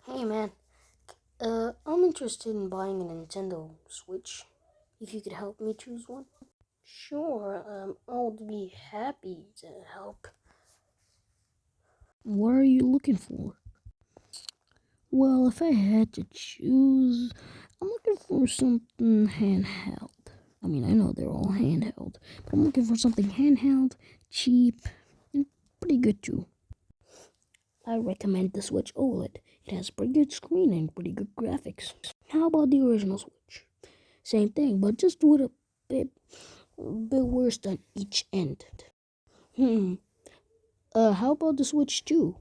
Hey man, I'm interested in buying a Nintendo Switch. If you could help me choose one. Sure, I would be happy to help. What are you looking for? Well, if I had to choose, I'm looking for something handheld. I mean, I know they're all handheld, but I'm looking for something handheld, cheap, and pretty good too. I recommend the Switch OLED. It has pretty good screen and pretty good graphics. How about the original Switch? Same thing, but just with a bit worse than each end. Hmm. How about the Switch 2?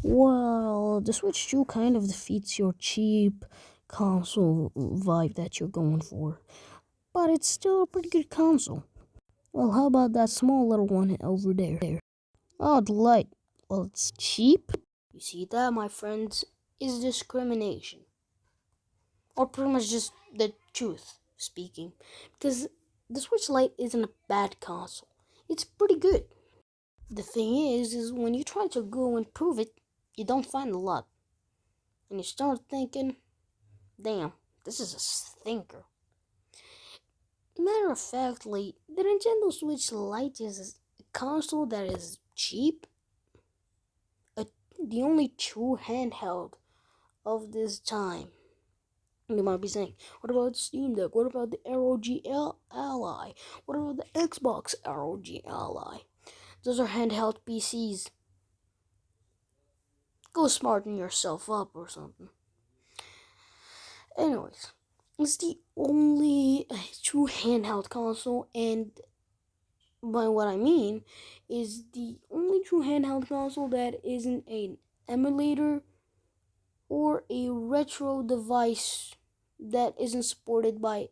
Well, the Switch 2 kind of defeats your cheap console vibe that you're going for, but it's still a pretty good console. Well, how about that small little one over there? Oh, the light. Well, it's cheap. You see that, my friends, is discrimination. Or pretty much just the truth speaking. Because the Switch Lite isn't a bad console. It's pretty good. The thing is when you try to go and prove it, you don't find a lot. And you start thinking, damn, this is a stinker. Matter of factly, the Nintendo Switch Lite is a console that is cheap, a, the only true handheld of this time. You might be saying, what about Steam Deck? What about the ROG Ally? What about the Xbox ROG Ally? Those are handheld PCs. Go smarten yourself up or something. Anyways, it's the only true handheld console, and by what I mean is the only true handheld console that isn't an emulator or a retro device that isn't supported by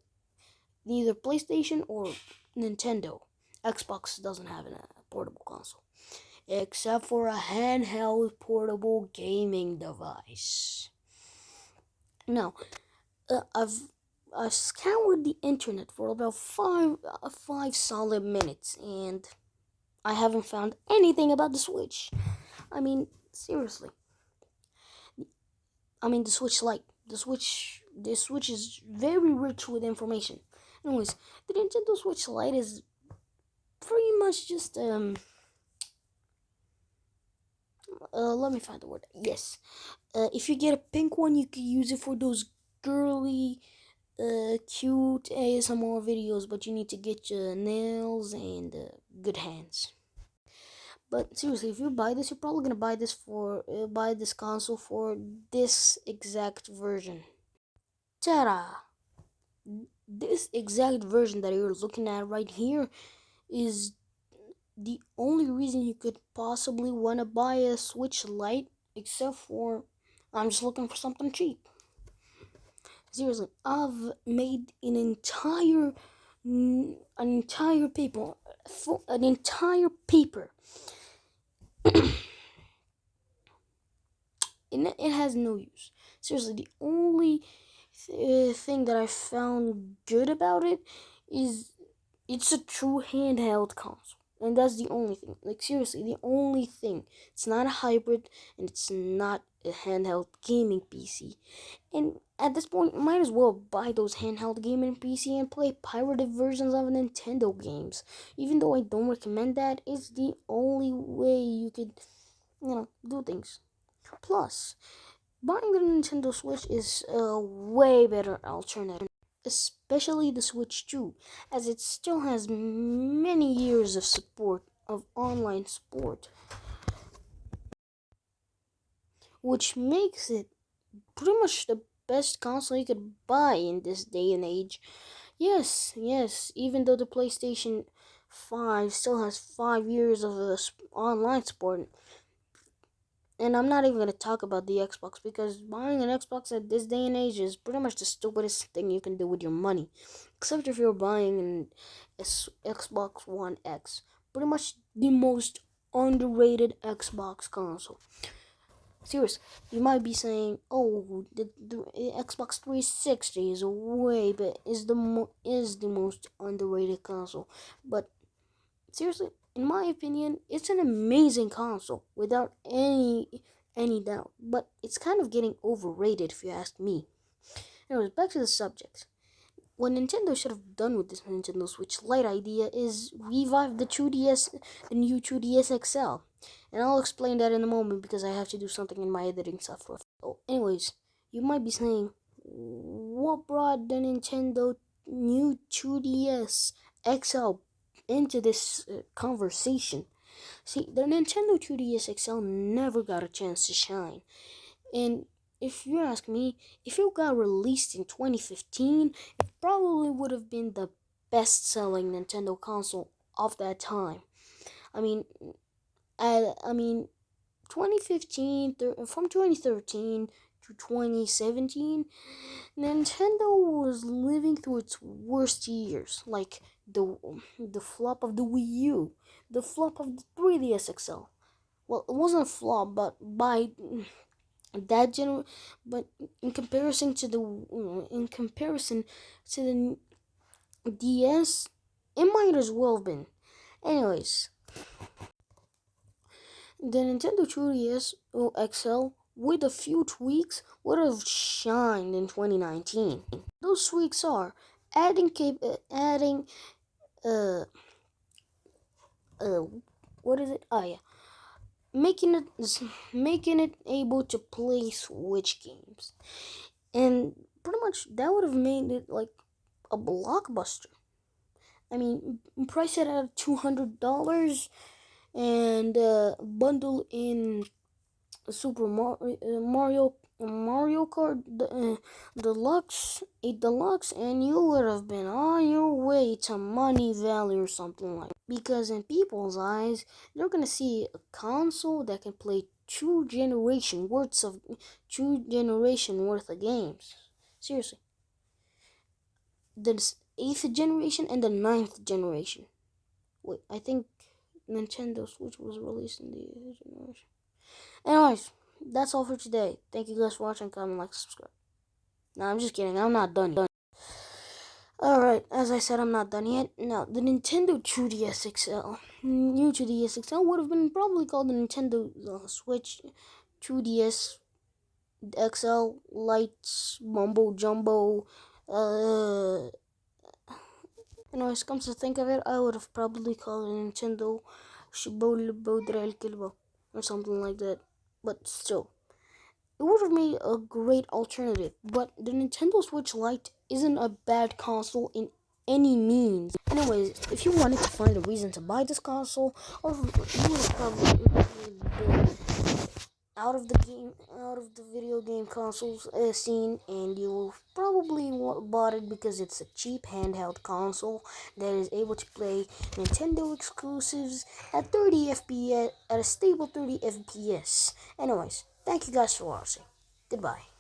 neither PlayStation or Nintendo. Xbox doesn't have a portable console except for a handheld portable gaming device. Now, I've scoured the internet for about five solid minutes, and I haven't found anything about the Switch. I mean, seriously. I mean, the Switch Lite. The Switch is very rich with information. Anyways, the Nintendo Switch Lite is pretty much just let me find the word. Yes. If you get a pink one, you can use it for those girly, cute ASMR videos, but you need to get your nails and good hands. But seriously, if you buy this, you're probably gonna buy this console for this exact version. Ta-da! This exact version that you're looking at right here is the only reason you could possibly want to buy a Switch Lite, except for I'm just looking for something cheap. Seriously, I've made an entire paper. And it has no use. Seriously, the only thing that I found good about it is it's a true handheld console. And that's the only thing. Like, seriously, the only thing. It's not a hybrid, and it's not a handheld gaming PC. And at this point, you might as well buy those handheld gaming PC and play pirated versions of Nintendo games. Even though I don't recommend that, it's the only way you could, do things. Plus, buying the Nintendo Switch is a way better alternative, especially the Switch 2, as it still has many years of support of online support, which makes it pretty much the best console you could buy in this day and age. Yes, yes, even though the PlayStation 5 still has 5 years of online support. And I'm not even going to talk about the Xbox, because buying an Xbox at this day and age is pretty much the stupidest thing you can do with your money. Except if you're buying an Xbox One X. Pretty much the most underrated Xbox console. Serious, you might be saying, "Oh, the Xbox 360 is way, but is the most underrated console." But seriously, in my opinion, it's an amazing console without any doubt, but it's kind of getting overrated if you ask me. Anyways, back to the subject. What Nintendo should have done with this Nintendo Switch Lite idea is revive the 2DS, the new 2DS XL. And I'll explain that in a moment because I have to do something in my editing software. So, anyways, you might be saying, what brought the Nintendo new 2DS XL into this conversation? See, the Nintendo 2DS XL never got a chance to shine. And if you ask me, if it got released in 2015, it probably would have been the best-selling Nintendo console of that time. I mean, 2015 from 2013 to 2017, Nintendo was living through its worst years, like the flop of the Wii U, the flop of the 3DS XL. Well, it wasn't a flop, but but in comparison to the DS, it might as well have been. Anyways, the Nintendo 2DS XL with a few tweaks would have shined in 2019. Those tweaks are adding uh uh what is it? Oh yeah, making it able to play Switch games, and pretty much that would have made it like a blockbuster. I mean, price it at $200 and bundle in Mario Kart Deluxe, a deluxe, and you would have been on your way to money value or something like that. Because in people's eyes, they're gonna see a console that can play two generation worth of games. Seriously, the 8th generation and the 9th generation. Wait, I think Nintendo Switch was released in the 8th generation. Anyways, that's all for today. Thank you guys for watching. Comment, like, subscribe. No, I'm just kidding. I'm not done. Alright, as I said, I'm not done yet. Now, the Nintendo 2DS XL, new 2DS XL, would have been probably called the Nintendo Switch 2DS XL Lights Mumbo Jumbo. Anyways, comes to think of it, I would have probably called it Nintendo Shibbolibodrel Kilbo or something like that. But still, it would have made a great alternative. But the Nintendo Switch Lite isn't a bad console in any means. Anyways, if you wanted to find a reason to buy this console, or you would have probably been out of the video game consoles scene, and you probably bought it because it's a cheap handheld console that is able to play Nintendo exclusives at 30 FPS, at a stable 30 FPS. Anyways, thank you guys for watching. Goodbye.